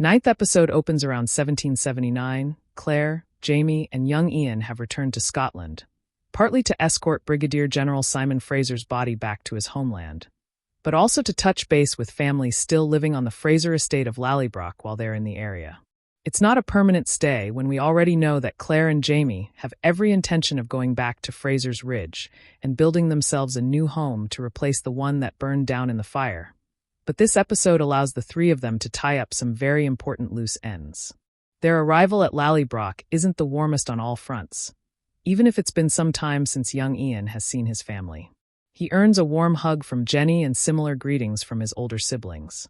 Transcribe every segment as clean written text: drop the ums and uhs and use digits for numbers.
Ninth episode opens around 1779. Claire, Jamie, and young Ian have returned to Scotland, partly to escort Brigadier General Simon Fraser's body back to his homeland, but also to touch base with families still living on the Fraser estate of Lallybroch while they're in the area. It's not a permanent stay when we already know that Claire and Jamie have every intention of going back to Fraser's Ridge and building themselves a new home to replace the one that burned down in the fire. But this episode allows the three of them to tie up some very important loose ends. Their arrival at Lallybroch isn't the warmest on all fronts, even if it's been some time since young Ian has seen his family. He earns a warm hug from Jenny and similar greetings from his older siblings.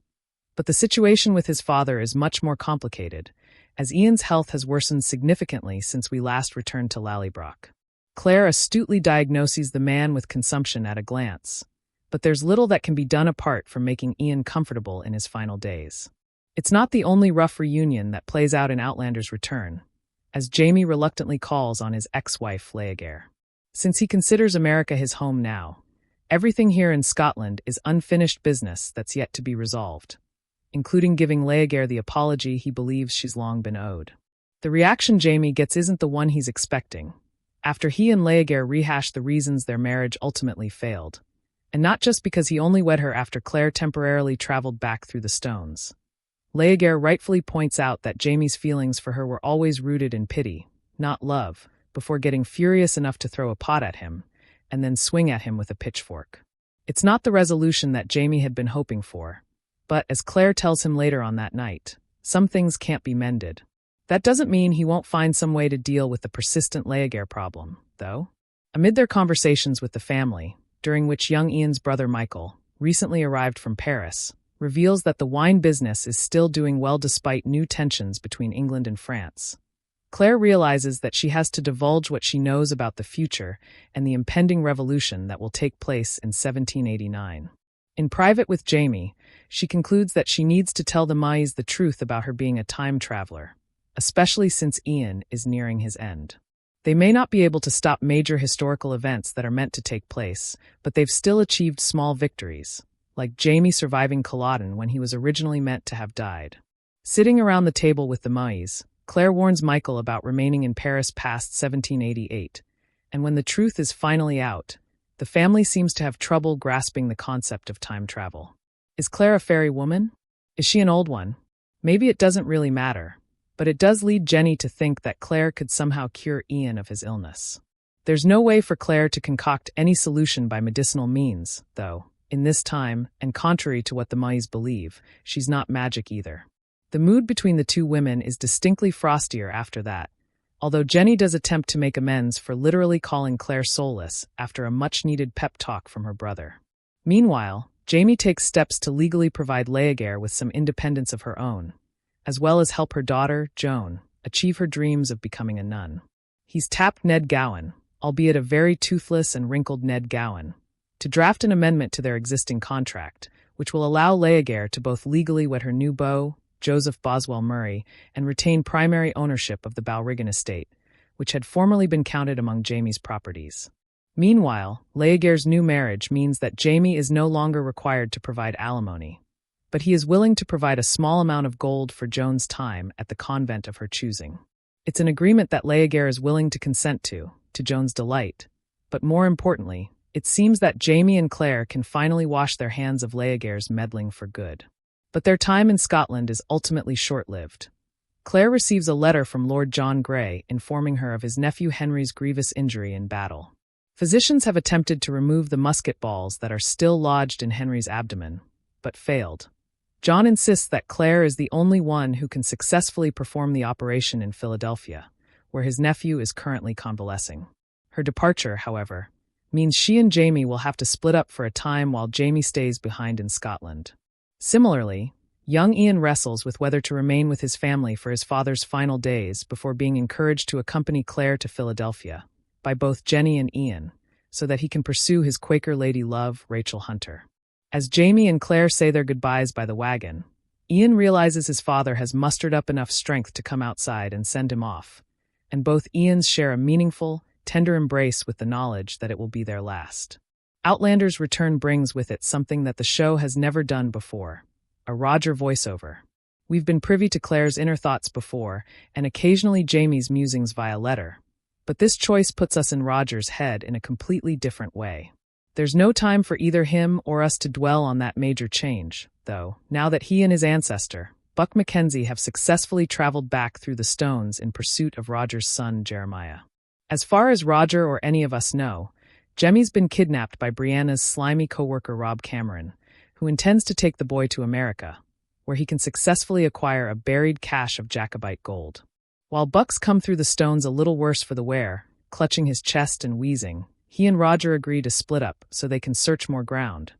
But the situation with his father is much more complicated, as Ian's health has worsened significantly since we last returned to Lallybroch. Claire astutely diagnoses the man with consumption at a glance, but there's little that can be done apart from making Ian comfortable in his final days. It's not the only rough reunion that plays out in Outlander's return, as Jamie reluctantly calls on his ex-wife Leager. Since he considers America his home now, everything here in Scotland is unfinished business that's yet to be resolved, including giving Leager the apology he believes she's long been owed. The reaction Jamie gets isn't the one he's expecting, after he and Leager rehash the reasons their marriage ultimately failed, and not just because he only wed her after Claire temporarily traveled back through the stones. Leager rightfully points out that Jamie's feelings for her were always rooted in pity, not love, before getting furious enough to throw a pot at him, and then swing at him with a pitchfork. It's not the resolution that Jamie had been hoping for, but, as Claire tells him later on that night, some things can't be mended. That doesn't mean he won't find some way to deal with the persistent Leager problem, though. Amid their conversations with the family, during which young Ian's brother Michael, recently arrived from Paris, reveals that the wine business is still doing well despite new tensions between England and France, Claire realizes that she has to divulge what she knows about the future and the impending revolution that will take place in 1789. In private with Jamie, she concludes that she needs to tell the Maes the truth about her being a time traveler, especially since Ian is nearing his end. They may not be able to stop major historical events that are meant to take place, but they've still achieved small victories, like Jamie surviving Culloden when he was originally meant to have died. Sitting around the table with the Maes, Claire warns Michael about remaining in Paris past 1788, and when the truth is finally out, the family seems to have trouble grasping the concept of time travel. Is Claire a fairy woman? Is she an old one? Maybe it doesn't really matter, but it does lead Jenny to think that Claire could somehow cure Ian of his illness. There's no way for Claire to concoct any solution by medicinal means, though, in this time, and contrary to what the Maes believe, she's not magic either. The mood between the two women is distinctly frostier after that, although Jenny does attempt to make amends for literally calling Claire soulless after a much-needed pep talk from her brother. Meanwhile, Jamie takes steps to legally provide Leager with some independence of her own, as well as help her daughter, Joan, achieve her dreams of becoming a nun. He's tapped Ned Gowan, albeit a very toothless and wrinkled Ned Gowan, to draft an amendment to their existing contract, which will allow Leager to both legally wed her new beau, Joseph Boswell Murray, and retain primary ownership of the Balrigan estate, which had formerly been counted among Jamie's properties. Meanwhile, Leager's new marriage means that Jamie is no longer required to provide alimony, but he is willing to provide a small amount of gold for Joan's time at the convent of her choosing. It's an agreement that Leager is willing to consent to Joan's delight, but more importantly, it seems that Jamie and Claire can finally wash their hands of Leager's meddling for good. But their time in Scotland is ultimately short-lived. Claire receives a letter from Lord John Grey informing her of his nephew Henry's grievous injury in battle. Physicians have attempted to remove the musket balls that are still lodged in Henry's abdomen, but failed. John insists that Claire is the only one who can successfully perform the operation in Philadelphia, where his nephew is currently convalescing. Her departure, however, means she and Jamie will have to split up for a time while Jamie stays behind in Scotland. Similarly, young Ian wrestles with whether to remain with his family for his father's final days before being encouraged to accompany Claire to Philadelphia by both Jenny and Ian, so that he can pursue his Quaker lady love, Rachel Hunter. As Jamie and Claire say their goodbyes by the wagon, Ian realizes his father has mustered up enough strength to come outside and send him off, and both Ians share a meaningful, tender embrace with the knowledge that it will be their last. Outlander's return brings with it something that the show has never done before, a Roger voiceover. We've been privy to Claire's inner thoughts before, and occasionally Jamie's musings via letter. But this choice puts us in Roger's head in a completely different way. There's no time for either him or us to dwell on that major change, though, now that he and his ancestor, Buck Mackenzie, have successfully traveled back through the stones in pursuit of Roger's son, Jeremiah. As far as Roger or any of us know, Jemmy's been kidnapped by Brianna's slimy coworker Rob Cameron, who intends to take the boy to America, where he can successfully acquire a buried cache of Jacobite gold. While Buck's come through the stones a little worse for the wear, clutching his chest and wheezing, he and Roger agree to split up so they can search more ground,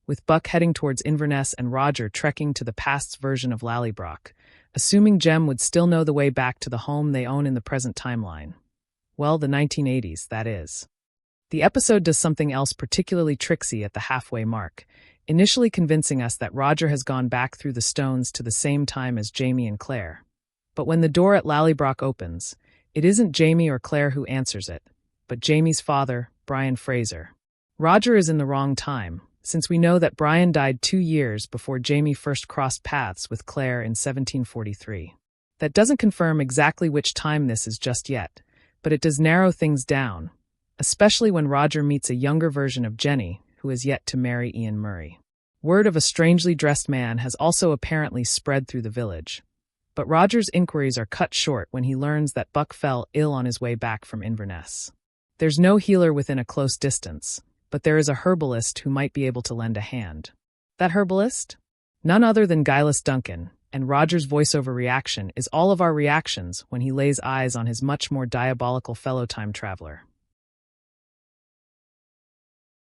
with Buck heading towards Inverness and Roger trekking to the past's version of Lallybroch, assuming Jem would still know the way back to the home they own in the present timeline. Well, the 1980s, that is. The episode does something else particularly tricksy at the halfway mark, initially convincing us that Roger has gone back through the stones to the same time as Jamie and Claire. But when the door at Lallybroch opens, it isn't Jamie or Claire who answers it, but Jamie's father, Brian Fraser. Roger is in the wrong time, since we know that Brian died 2 years before Jamie first crossed paths with Claire in 1743. That doesn't confirm exactly which time this is just yet, but it does narrow things down, especially when Roger meets a younger version of Jenny, who is yet to marry Ian Murray. Word of a strangely dressed man has also apparently spread through the village. But Roger's inquiries are cut short when he learns that Buck fell ill on his way back from Inverness. There's no healer within a close distance, but there is a herbalist who might be able to lend a hand. That herbalist? None other than Guileless Duncan, and Roger's voiceover reaction is all of our reactions when he lays eyes on his much more diabolical fellow time traveler.